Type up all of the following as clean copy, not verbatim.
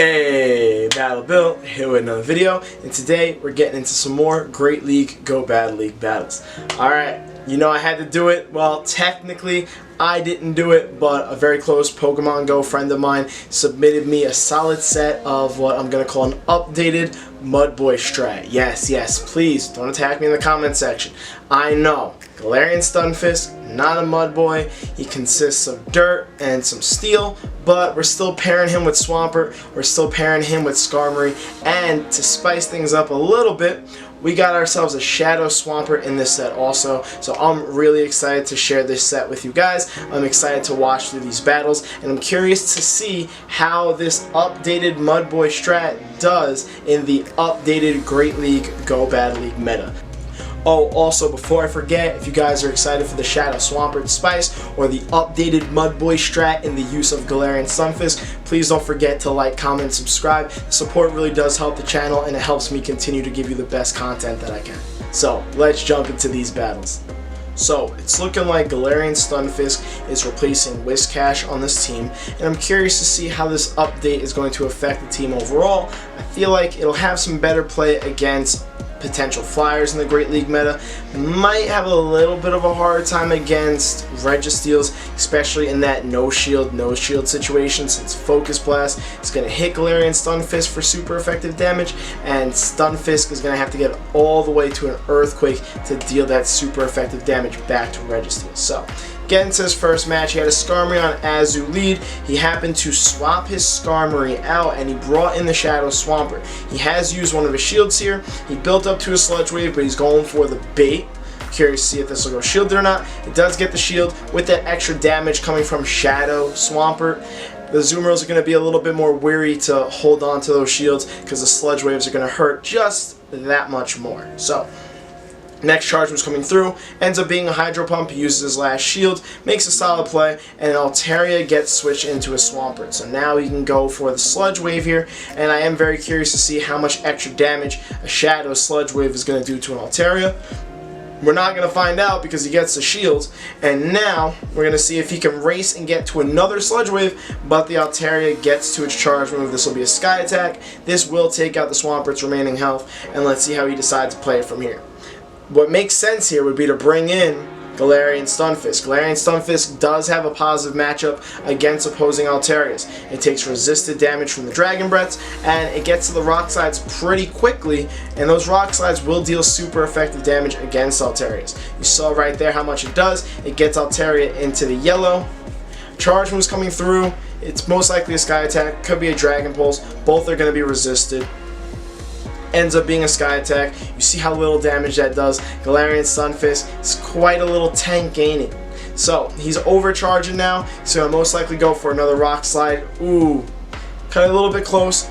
Hey, Battle Bill here with another video, and today we're getting into some more Great League Go Bad League battles. Alright, you know I had to do it. Well, technically I didn't do it, but a very close Pokemon Go friend of mine submitted me a solid set of what I'm going to call an updated Mudboy Strat. Yes, please don't attack me in the comment section. I know, Galarian Stunfisk, not a Mudboy. He consists of dirt and some steel, but we're still pairing him with Swampert, we're still pairing him with Skarmory, and to spice things up a little bit, we got ourselves a Shadow Swampert in this set also, so I'm really excited to share this set with you guys. I'm excited to watch through these battles, and I'm curious to see how this updated Mudboy Strat does in the updated Great League Go Bad League meta. Oh, also, before I forget, if you guys are excited for the Shadow Swampert Spice or the updated Mudboy Strat in the use of Galarian Stunfisk, please don't forget to like, comment, and subscribe. The support really does help the channel, and it helps me continue to give you the best content that I can. So, let's jump into these battles. So, it's looking like Galarian Stunfisk is replacing Whiscash on this team, and I'm curious to see how this update is going to affect the team overall. I feel like it'll have some better play against potential flyers in the Great League meta. Might have a little bit of a hard time against Registeels, especially in that no shield situation, since Focus Blast is going to hit Galarian Stunfisk for super effective damage, and Stunfisk is going to have to get all the way to an Earthquake to deal that super effective damage back to Registeels. So, getting into his first match, he had a Skarmory on Azu lead. He happened to swap his Skarmory out, and he brought in the Shadow Swampert. He has used one of his shields here. He built up to a Sludge Wave, but he's going for the bait. Curious to see if this will go shielded or not. It does get the shield with that extra damage coming from Shadow Swampert. The Azumarill are going to be a little bit more weary to hold on to those shields because the Sludge Waves are going to hurt just that much more. So, next charge was coming through, ends up being a Hydro Pump. He uses his last shield, makes a solid play, and Altaria gets switched into a Swampert. So now he can go for the Sludge Wave here, and I am very curious to see how much extra damage a Shadow Sludge Wave is going to do to an Altaria. We're not going to find out because he gets the shield, and now we're going to see if he can race and get to another Sludge Wave, but the Altaria gets to its charge move. This will be a Sky Attack. This will take out the Swampert's remaining health, and let's see how he decides to play it from here. What makes sense here would be to bring in Galarian Stunfisk. Galarian Stunfisk does have a positive matchup against opposing Altarias. It takes resisted damage from the Dragon Breaths, and it gets to the Rock Slides pretty quickly, and those Rock Slides will deal super effective damage against Altarias. You saw right there how much it does. It gets Altaria into the yellow. Charge moves coming through. It's most likely a Sky Attack, could be a Dragon Pulse. Both are going to be resisted. Ends up being a Sky Attack. You see how little damage that does. Galarian Stunfisk is quite a little tank gaining. So, he's overcharging now. He's going to most likely go for another Rock Slide. Ooh, cut it a little bit close.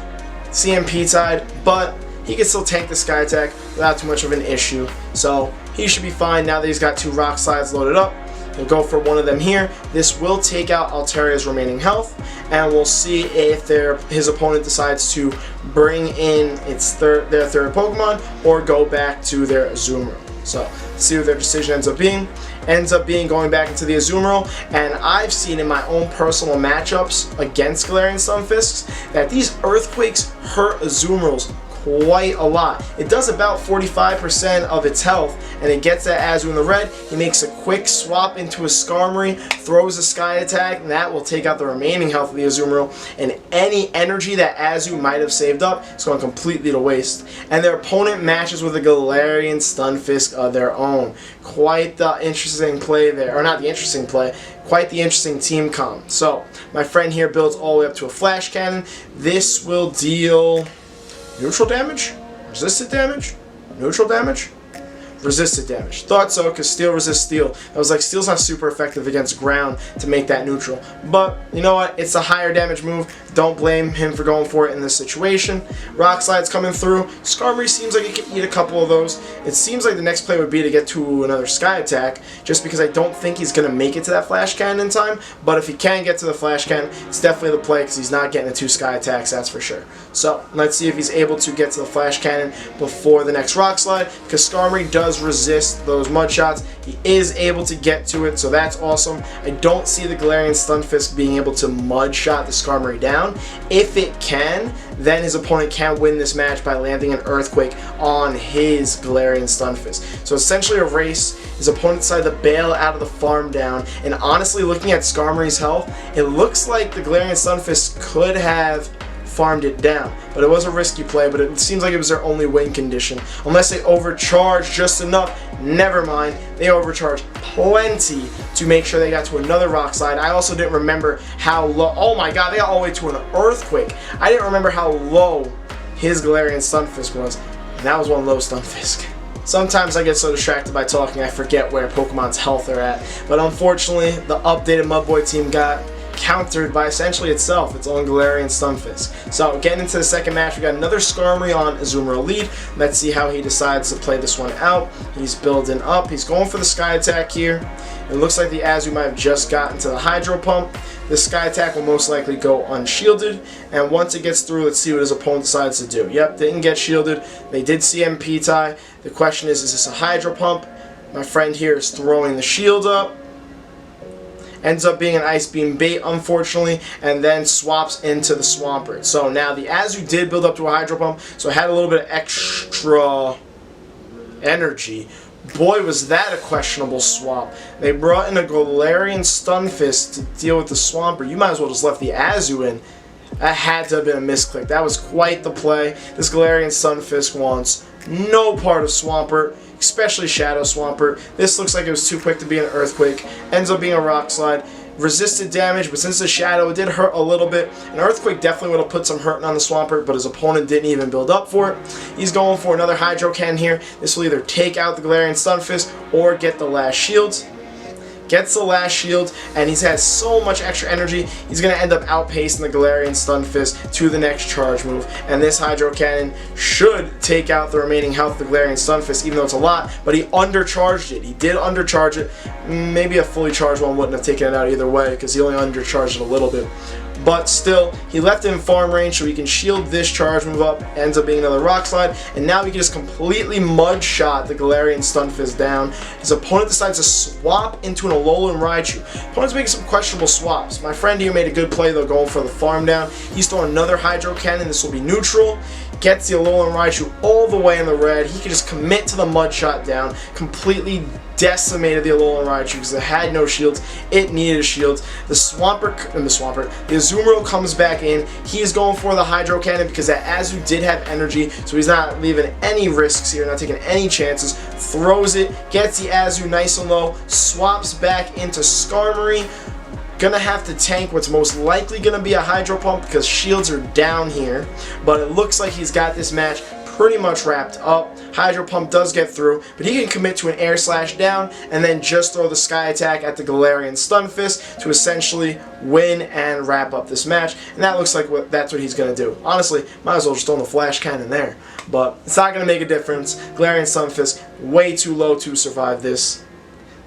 CMP tied, but he can still tank the Sky Attack without too much of an issue. So, he should be fine now that he's got two Rock Slides loaded up. He'll go for one of them here. This will take out Altaria's remaining health, and we'll see if his opponent decides to bring in their third Pokemon or go back to their Azumarill. So, let's see what their decision ends up being. Ends up being going back into the Azumarill, and I've seen in my own personal matchups against Galarian Stunfisks that these Earthquakes hurt Azumarills quite a lot. It does about 45% of its health, and it gets that Azu in the red. He makes a quick swap into a Skarmory, throws a Sky Attack, and that will take out the remaining health of the Azumarill, and any energy that Azu might have saved up is going completely to waste. And their opponent matches with a Galarian Stunfisk of their own. Quite the interesting play there, or not the interesting play, quite the interesting team comp. So, my friend here builds all the way up to a Flash Cannon. This will deal neutral damage? Resisted damage? Neutral damage? Resisted damage. Thought so, because steel resists steel. I was like, steel's not super effective against ground to make that neutral. But, you know what? It's a higher damage move. Don't blame him for going for it in this situation. Rock Slide's coming through. Skarmory seems like he can eat a couple of those. It seems like the next play would be to get to another Sky Attack, just because I don't think he's going to make it to that Flash Cannon in time. But if he can get to the Flash Cannon, it's definitely the play, because he's not getting the two Sky Attacks, that's for sure. So, let's see if he's able to get to the Flash Cannon before the next Rock Slide, because Skarmory does resist those Mud Shots. He is able to get to it, so that's awesome. I don't see the Galarian Stunfisk being able to Mud Shot the Skarmory down. down. If it can, then his opponent can win this match by landing an Earthquake on his Galarian Stunfisk. So essentially a race. His opponent decided to bail out of the farm down, and honestly, looking at Skarmory's health, it looks like the Galarian Stunfisk could have farmed it down, but it was a risky play, but it seems like it was their only win condition, unless they overcharged just enough. Never mind, they overcharged plenty to make sure they got to another Rock Slide. I also didn't remember how low, oh my god, they got all the way to an Earthquake. I didn't remember how low his Galarian Stunfisk was, and that was one low Stunfisk. Sometimes I get so distracted by talking I forget where Pokemon's health are at, but unfortunately the updated Mudboy team got countered by essentially itself, its own Galarian Stunfisk. So getting into the second match, we got another Skarmory on Azumarill lead. Let's see how he decides to play this one out. He's building up, he's going for the Sky Attack here. It looks like the Azu might have just gotten to the Hydro Pump. The Sky Attack will most likely go unshielded, and once it gets through, let's see what his opponent decides to do. Yep, didn't get shielded. They did CMP tie. The question is this a Hydro Pump? My friend here is throwing the shield up. Ends up being an Ice Beam bait, unfortunately, and then swaps into the Swampert. So now the Azu did build up to a Hydro Pump, so it had a little bit of extra energy. Boy, was that a questionable swap. They brought in a Galarian Stunfisk to deal with the Swampert. You might as well just left the Azu in. That had to have been a misclick. That was quite the play. This Galarian Stunfisk wants no part of Swampert, especially Shadow Swampert. This looks like it was too quick to be an Earthquake. Ends up being a Rock Slide. Resisted damage, but since the Shadow, it did hurt a little bit. An Earthquake definitely would have put some hurting on the Swampert, but his opponent didn't even build up for it. He's going for another Hydro Cannon here. This will either take out the Galarian Stunfisk or get the last shield. Gets the last shield, and he's had so much extra energy, he's going to end up outpacing the Galarian Stunfisk to the next charge move, and this Hydro Cannon should take out the remaining health of the Galarian Stunfisk, even though it's a lot, but he undercharged it. He did undercharge it. Maybe a fully charged one wouldn't have taken it out either way, because he only undercharged it a little bit. But still, he left it in farm range so he can shield this charge move up, ends up being another Rock Slide, and now he can just completely mud shot the Galarian Stunfisk down. His opponent decides to swap into an Alolan Raichu. Opponent's making some questionable swaps. My friend here made a good play though, going for the farm down. He's throwing another Hydro Cannon, this will be neutral. Gets the Alolan Raichu all the way in the red. He can just commit to the mud shot down, completely decimated the Alolan Raichu because it had no shields. It needed a shield. The Azumarill comes back in. He is going for the Hydro Cannon because that Azu did have energy, so he's not leaving any risks here, not taking any chances. Throws it, gets the Azu nice and low, swaps back into Skarmory. Gonna have to tank what's most likely gonna be a Hydro Pump because shields are down here, but it looks like he's got this match pretty much wrapped up. Hydro Pump does get through, but he can commit to an Air Slash down and then just throw the Sky Attack at the Galarian Stunfisk to essentially win and wrap up this match, and that looks like that's what he's gonna do. Honestly, might as well just throw the Flash Cannon there, but it's not gonna make a difference. Galarian Stunfisk way too low to survive this.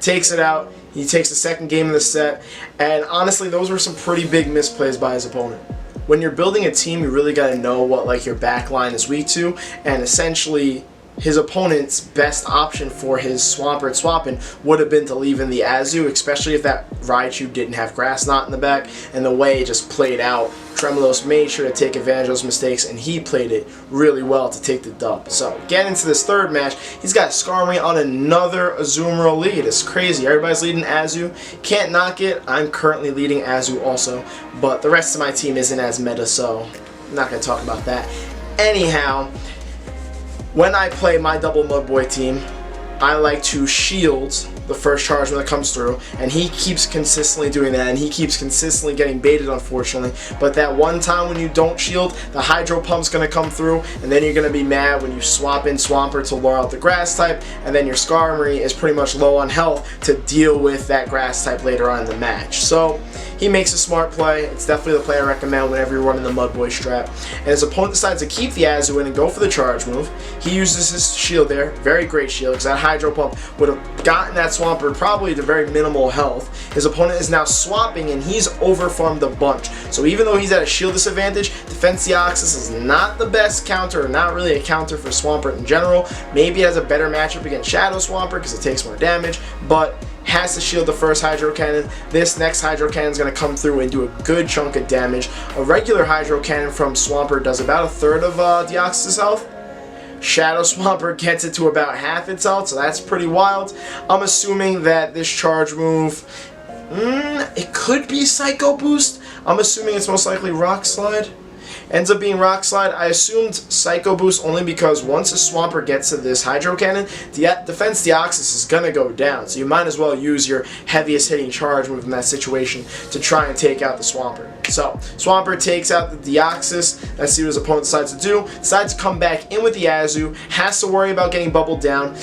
Takes it out. He takes the second game of the set, and honestly, those were some pretty big misplays by his opponent. When you're building a team, you really got to know what like your back line is weak to, and essentially his opponent's best option for his Swampert swapping would have been to leave in the Azu, especially if that Raichu didn't have Grass Knot in the back, and the way it just played out. Tremolos made sure to take advantage of those mistakes, and he played it really well to take the dub. So, getting into this third match, he's got Skarmory on another Azumarill lead. It's crazy. Everybody's leading Azu. Can't knock it. I'm currently leading Azu also, but the rest of my team isn't as meta, so I'm not going to talk about that. Anyhow, when I play my double Mudboy team, I like to shield the first charge when it comes through, and he keeps consistently doing that, and he keeps consistently getting baited, unfortunately. But that one time when you don't shield, the Hydro Pump's going to come through, and then you're going to be mad when you swap in Swampert to lure out the Grass type, and then your Skarmory is pretty much low on health to deal with that Grass type later on in the match. So he makes a smart play. It's definitely the play I recommend whenever you're running the Mudboy Strat. And his opponent decides to keep the Azu in and go for the charge move. He uses his shield there. Very great shield, because that Hydro Pump would have gotten that Swampert probably to very minimal health. His opponent is now swapping, and he's overfarmed a bunch. So even though he's at a shield disadvantage, Defense Deoxys is not the best counter, or not really a counter for Swampert in general. Maybe it has a better matchup against Shadow Swampert because it takes more damage, but has to shield the first Hydro Cannon. This next Hydro Cannon is going to come through and do a good chunk of damage. A regular Hydro Cannon from Swampert does about a third of Deoxys' health. Shadow Swampert gets it to about half its health, so that's pretty wild. I'm assuming that this charge move, it could be Psycho Boost. I'm assuming it's most likely Rock Slide. Ends up being Rock Slide. I assumed Psycho Boost only because once a Swampert gets to this Hydro Cannon, Defense Deoxys is going to go down. So you might as well use your heaviest hitting charge move in that situation to try and take out the Swampert. So Swampert takes out the Deoxys. Let's see what his opponent decides to do. Decides to come back in with the Azu. Has to worry about getting bubbled down.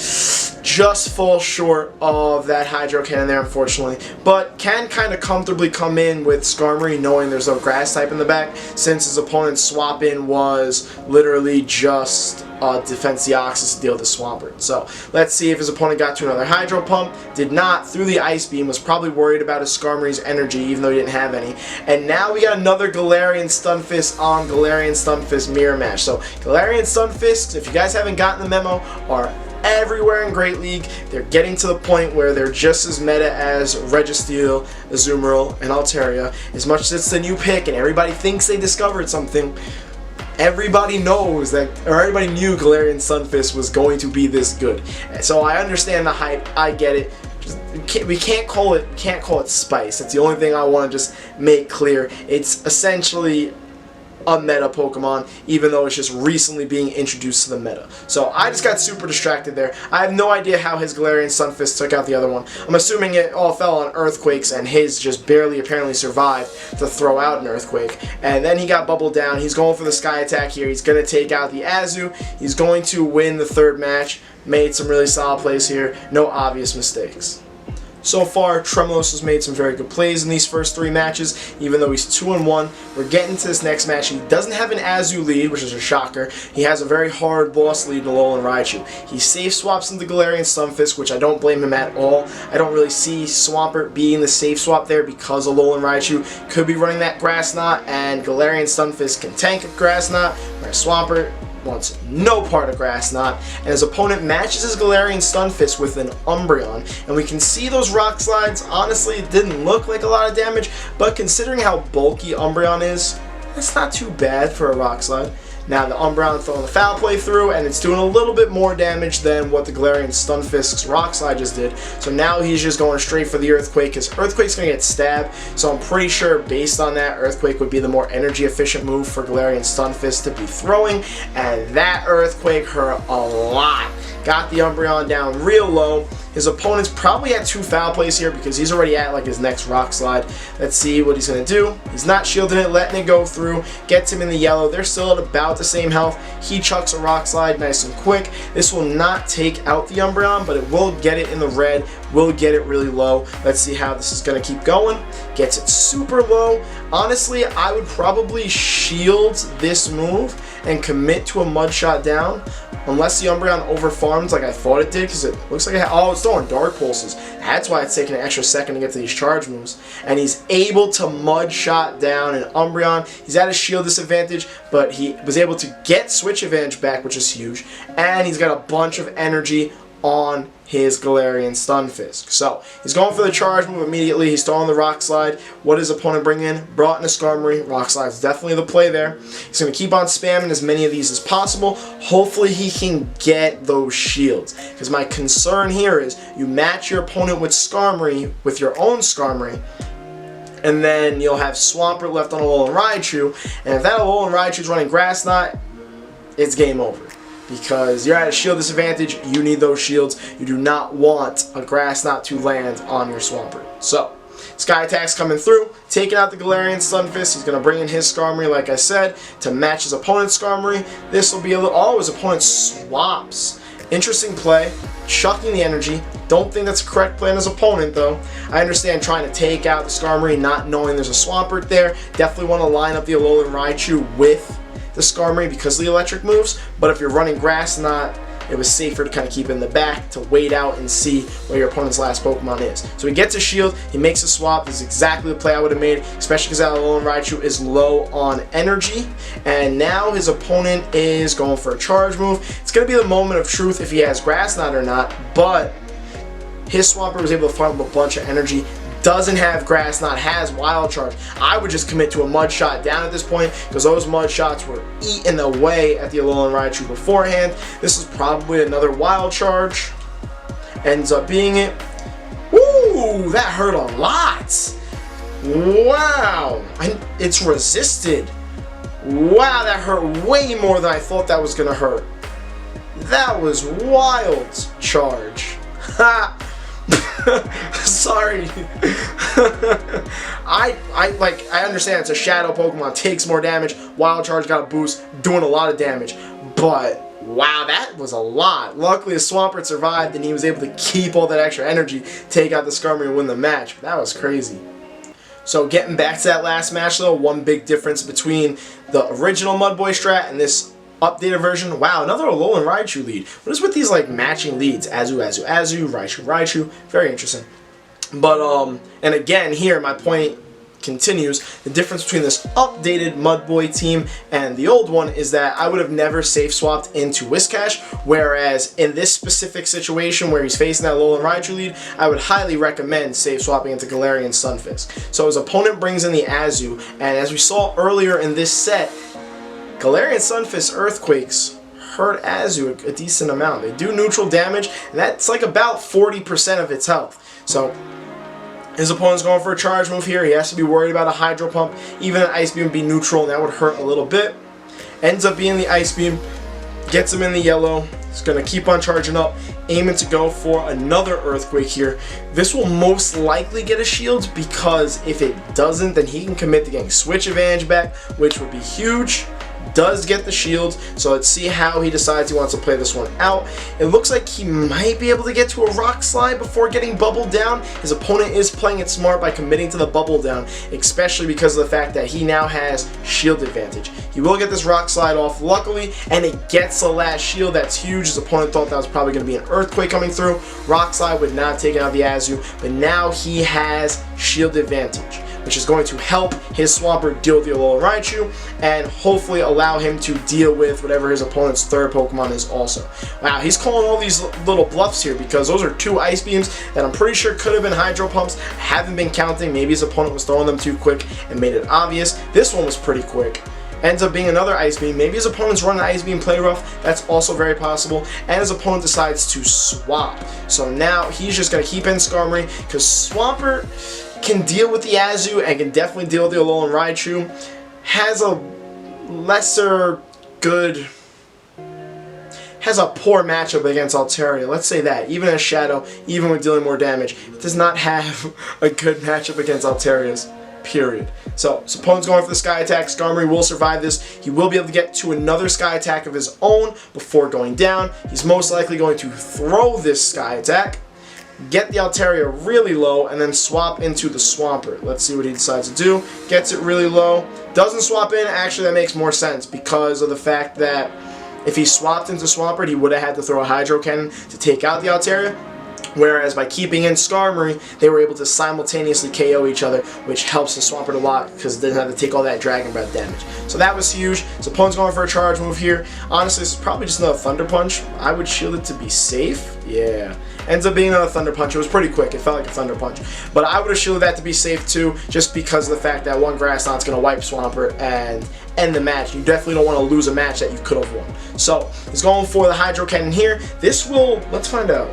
Just falls short of that Hydro Cannon there, unfortunately. But can kind of comfortably come in with Skarmory, knowing there's no Grass type in the back, since his opponent's swap in was literally just Defense Deoxys to deal with the Swampert. So let's see if his opponent got to another Hydro Pump. Did not. Through the Ice Beam. Was probably worried about his Skarmory's energy, even though he didn't have any. And now we got another Galarian Stunfisk on Galarian Stunfisk Mirror Match. So Galarian Stunfisks, if you guys haven't gotten the memo, are everywhere in Great League. They're getting to the point where they're just as meta as Registeel, Azumarill, and Altaria. As much as it's the new pick and everybody thinks they discovered something, everybody knows that, or everybody knew Galarian Stunfisk was going to be this good. So I understand the hype. I get it. We can't call it spice. That's the only thing I want to just make clear. It's essentially a meta Pokemon, even though it's just recently being introduced to the meta. So I just got super distracted there. I have no idea how his Galarian Stunfisk took out the other one. I'm assuming it all fell on Earthquakes, and his just barely apparently survived to throw out an Earthquake. And then he got bubbled down. He's going for the Sky Attack here. He's going to take out the Azu. He's going to win the third match. Made some really solid plays here. No obvious mistakes. So far, Tremolos has made some very good plays in these first three matches, even though he's 2-1. We're getting to this next match. He doesn't have an Azu lead, which is a shocker. He has a very hard boss lead in Alolan Raichu. He safe swaps into Galarian Stunfisk, which I don't blame him at all. I don't really see Swampert being the safe swap there because Alolan Raichu could be running that Grass Knot, and Galarian Stunfisk can tank a Grass Knot, whereas Swampert wants no part of Grass Knot, and his opponent matches his Galarian Stunfisk with an Umbreon, and we can see those Rock Slides. Honestly, it didn't look like a lot of damage, but considering how bulky Umbreon is, that's not too bad for a Rock Slide. Now the Umbreon throwing the Foul Play through, and it's doing a little bit more damage than what the Galarian Stunfisk's Rock Slide just did. So now he's just going straight for the Earthquake, because Earthquake's going to get stabbed. So I'm pretty sure based on that, Earthquake would be the more energy efficient move for Galarian Stunfisk to be throwing. And that Earthquake hurt a lot. Got the Umbreon down real low. His opponent's probably at 2 Foul Plays here because he's already at like his next Rock Slide. Let's see what he's going to do. He's not shielding it, letting it go through. Gets him in the yellow. They're still at about the same health. He chucks a Rock Slide nice and quick. This will not take out the Umbreon, but it will get it in the red. Will get it really low. Let's see how this is going to keep going. Gets it super low. Honestly, I would probably shield this move and commit to a Mud Shot down. Unless the Umbreon overfarms like I thought it did, because it looks like it's throwing Dark Pulses. That's why it's taking an extra second to get to these charge moves. And he's able to Mud Shot down an Umbreon. He's at a shield disadvantage, but he was able to get Switch advantage back, which is huge. And he's got a bunch of energy on his Galarian Stunfisk. So he's going for the charge move immediately. He's throwing the Rock Slide. What does his opponent bring in? Brought in a Skarmory. Rock Slide is definitely the play there. He's going to keep on spamming as many of these as possible. Hopefully he can get those shields. Because my concern here is you match your opponent with Skarmory, with your own Skarmory, and then you'll have Swampert left on Alolan Raichu. And if that Alolan Raichu is running Grass Knot, it's game over. Because you're at a shield disadvantage, you need those shields. You do not want a Grass Knot to land on your Swampert. So, Sky Attack's coming through, taking out the Galarian Stunfisk. He's going to bring in his Skarmory, like I said, to match his opponent's Skarmory. This will be a little... Oh, his opponent swaps. Interesting play. Chucking the energy. Don't think that's a correct play on his opponent, though. I understand trying to take out the Skarmory, not knowing there's a Swampert there. Definitely want to line up the Alolan Raichu with the Skarmory because of the electric moves, but if you're running Grass Knot, it was safer to kind of keep it in the back to wait out and see where your opponent's last Pokemon is. So he gets a shield, he makes a swap. This is exactly the play I would have made, especially because that Alolan Raichu is low on energy. And now his opponent is going for a charge move. It's going to be the moment of truth if he has Grass Knot or not, but His Swampert was able to farm up a bunch of energy. Doesn't have Grass Knot, has Wild Charge. I would just commit to a Mud Shot down at this point because those Mud Shots were eating away at the Alolan Raichu beforehand. This is probably another Wild Charge. Ends up being it. Woo! That hurt a lot. Wow. It's resisted. Wow, that hurt way more than I thought that was going to hurt. That was Wild Charge. Ha! Sorry. I understand it's a shadow Pokemon, takes more damage. Wild Charge got a boost, doing a lot of damage. But wow, that was a lot. Luckily, the Swampert survived and he was able to keep all that extra energy, take out the Skarmory and win the match. That was crazy. So getting back to that last match though, one big difference between the original Mudboy Strat and this updated version. Wow, another Alolan Raichu lead. What is with these like matching leads? Azu, Azu, Azu, Raichu, Raichu. Very interesting. But and again here my point continues. The difference between this updated Mudboy team and the old one is that I would have never safe swapped into Whiscash, whereas in this specific situation where he's facing that Alolan Raichu lead, I would highly recommend safe swapping into Galarian Sunfisk. So his opponent brings in the Azu, and as we saw earlier in this set, Galarian Sunfisk Earthquakes hurt Azu a decent amount. They do neutral damage, and that's like about 40% of its health. So his opponent's going for a charge move here. He has to be worried about a Hydro Pump. Even an Ice Beam would be neutral, and that would hurt a little bit. Ends up being the Ice Beam. Gets him in the yellow. He's going to keep on charging up, aiming to go for another Earthquake here. This will most likely get a shield, because if it doesn't, then he can commit to getting Switch Advantage back, which would be huge. Does get the shield, so let's see how he decides he wants to play this one out. It looks like he might be able to get to a Rock Slide before getting bubbled down. His opponent is playing it smart by committing to the bubble down, especially because of the fact that he now has shield advantage. He will get this Rock Slide off, luckily, and it gets the last shield. That's huge. His opponent thought that was probably going to be an Earthquake coming through. Rock Slide would not take out the Azu, but now he has shield advantage, which is going to help his Swampert deal with the Alolan Raichu and hopefully allow him to deal with whatever his opponent's third Pokemon is also. Wow, he's calling all these little bluffs here because those are two Ice Beams that I'm pretty sure could have been Hydro Pumps. Haven't been counting. Maybe his opponent was throwing them too quick and made it obvious. This one was pretty quick. Ends up being another Ice Beam. Maybe his opponent's running Ice Beam play rough. That's also very possible. And his opponent decides to swap. So now he's just going to keep in Skarmory because Swampert can deal with the Azu and can definitely deal with the Alolan Raichu. Has a lesser good, has a poor matchup against Altaria. Let's say that. Even as Shadow, even with dealing more damage, it does not have a good matchup against Altaria's. Period. So his opponent's going for the Sky Attack. Skarmory will survive this. He will be able to get to another Sky Attack of his own before going down. He's most likely going to throw this Sky Attack, get the Altaria really low, and then swap into the Swampert. Let's see what he decides to do. Gets it really low. Doesn't swap in. Actually, that makes more sense because of the fact that if he swapped into Swampert, he would have had to throw a Hydro Cannon to take out the Altaria. Whereas by keeping in Skarmory, they were able to simultaneously KO each other, which helps the Swampert a lot because it doesn't have to take all that Dragon Breath damage. So that was huge. His opponent's going for a charge move here. Honestly, this is probably just another Thunder Punch. I would shield it to be safe. Yeah. Ends up being another Thunder Punch. It was pretty quick. It felt like a Thunder Punch. But I would have shielded that to be safe too, just because of the fact that one Grass Knot's going to wipe Swampert and end the match. You definitely don't want to lose a match that you could have won. So he's going for the Hydro Cannon here. This will, let's find out.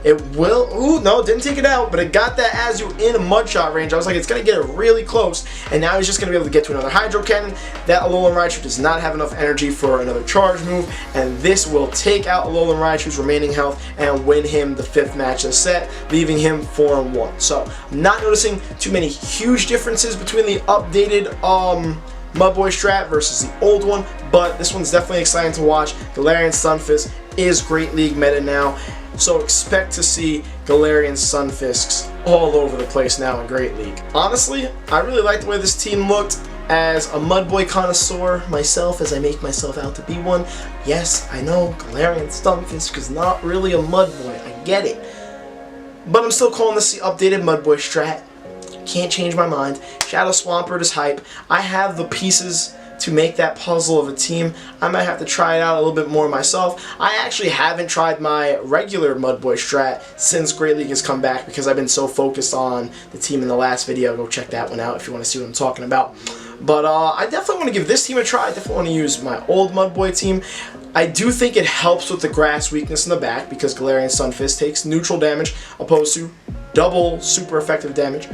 It will, ooh, no, didn't take it out, but it got that Azu in a Mud Shot range. I was like, it's going to get it really close, and now he's just going to be able to get to another Hydro Cannon. That Alolan Raichu does not have enough energy for another charge move, and this will take out Alolan Raichu's remaining health and win him the 5th match of the set, leaving him 4-1. So, I'm not noticing too many huge differences between the updated Mudboy Strat versus the old one, but this one's definitely exciting to watch. Galarian Sunfisk is Great League meta now. So expect to see Galarian Sunfisks all over the place now in Great League. Honestly, I really like the way this team looked. As a Mudboy connoisseur myself, as I make myself out to be one, yes, I know Galarian Sunfisk is not really a Mudboy. I get it. But I'm still calling this the updated Mudboy Strat. Can't change my mind. Shadow Swampert is hype. I have the pieces to make that puzzle of a team. I might have to try it out a little bit more myself. I actually haven't tried my regular Mudboy Strat since Great League has come back because I've been so focused on the team in the last video. Go check that one out if you want to see what I'm talking about. But I definitely want to give this team a try. I definitely want to use my old Mudboy team. I do think it helps with the grass weakness in the back because Galarian Sunfist takes neutral damage opposed to double super effective damage.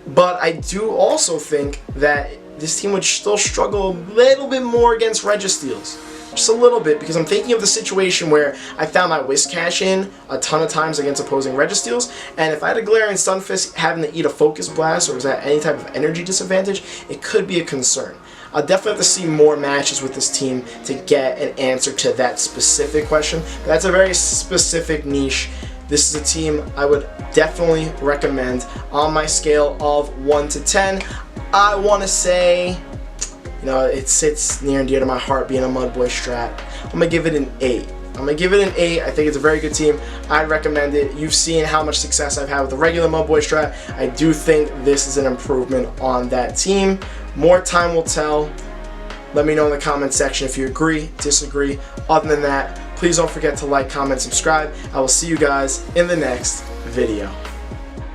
But I do also think that this team would still struggle a little bit more against Registeels. Just a little bit, because I'm thinking of the situation where I found my Whiscash in a ton of times against opposing Registeels, and if I had a Galarian Sunfist having to eat a Focus Blast or was at any type of energy disadvantage, it could be a concern. I'll definitely have to see more matches with this team to get an answer to that specific question. But that's a very specific niche. This is a team I would definitely recommend. On my scale of 1 to 10, I want to say, you know, it sits near and dear to my heart being a Mudboy Strat. I'm going to give it an 8. I'm going to give it an 8. I think it's a very good team. I'd recommend it. You've seen how much success I've had with the regular Mudboy Strat. I do think this is an improvement on that team. More time will tell. Let me know in the comment section if you agree, disagree. Other than that, please don't forget to like, comment, subscribe. I will see you guys in the next video.